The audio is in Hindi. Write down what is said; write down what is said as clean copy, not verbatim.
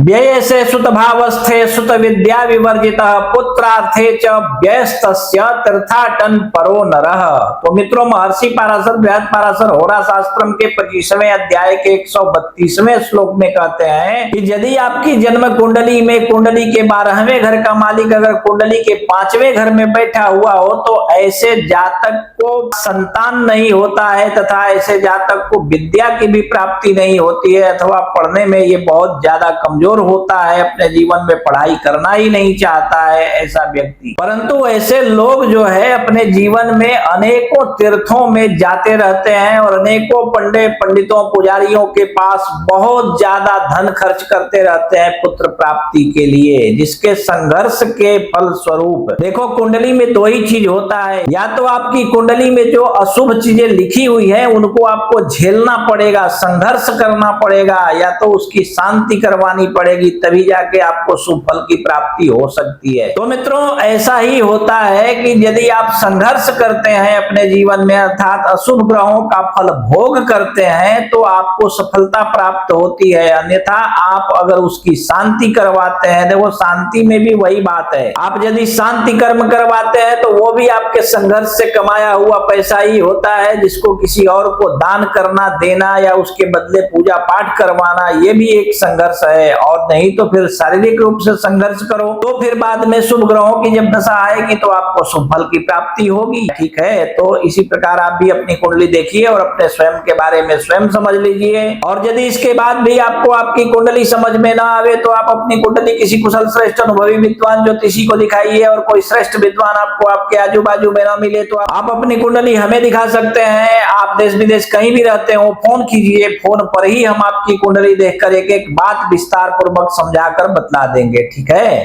व्यय से सुत भावस्थे सुत विद्या विवर्जित पुत्रार्थे च व्यस्तस्य तीर्थाटन परो नरः। तो मित्रों, महर्षि पराशर बृहद पराशर होरा शास्त्रम के 25वें अध्याय के 132वें श्लोक में कहते हैं कि यदि आपकी जन्म कुंडली में कुंडली के 12वें घर का मालिक अगर कुंडली के 5वें घर में बैठा हुआ हो तो ऐसे जातक को संतान नहीं होता है तथा ऐसे जातक को विद्या की भी प्राप्ति नहीं होती है अथवा पढ़ने में ये बहुत ज्यादा कमजोर होता है, अपने जीवन में पढ़ाई करना ही नहीं चाहता है ऐसा व्यक्ति। परंतु ऐसे लोग जो है अपने जीवन में अनेकों तीर्थों में जाते रहते हैं और अनेकों पंडितों पुजारियों के पास बहुत ज्यादा धन खर्च करते रहते हैं पुत्र प्राप्ति के लिए, जिसके संघर्ष के फल स्वरूप देखो कुंडली में दो ही चीज होता है, या तो आपकी कुंडली में जो अशुभ चीजें लिखी हुई है उनको आपको झेलना पड़ेगा, संघर्ष करना पड़ेगा, या तो उसकी शांति करवानी पड़ेगी, तभी जाके आपको शुभ फल की प्राप्ति हो सकती है। तो मित्रों, ऐसा ही होता है कि यदि आप संघर्ष करते हैं अपने जीवन में अर्थात अशुभ ग्रहों का फल भोग करते हैं तो आपको सफलता प्राप्त होती है, अन्यथा आप अगर उसकी शांति करवाते हैं, देखो शांति में भी वही बात है, आप यदि शांति कर्म करवाते हैं तो वो भी आपके संघर्ष से कमाया हुआ पैसा ही होता है, जिसको किसी और को दान करना देना या उसके बदले पूजा पाठ करवाना ये भी एक संघर्ष है। और नहीं तो फिर शारीरिक रूप से संघर्ष करो तो फिर बाद में शुभ ग्रहों की जब दशा आएगी तो आपको शुभ फल की प्राप्ति होगी। ठीक है, तो इसी प्रकार आप भी अपनी कुंडली देखिए और अपने स्वयं के बारे में स्वयं समझ लीजिए। और यदि इसके बाद भी आपको आपकी कुंडली समझ में ना आवे तो आप अपनी कुंडली किसी कुशल श्रेष्ठ अनुभवी विद्वान ज्योतिषी को दिखाइए, और कोई श्रेष्ठ विद्वान आपको आपके आजू बाजू में ना मिले तो आप अपनी कुंडली हमें दिखा सकते हैं। आप देश विदेश कहीं भी रहते हो, फोन कीजिए, फोन पर ही हम आपकी कुंडली देखकर एक एक बात विस्तार पूर्वक समझाकर बतला देंगे। ठीक है।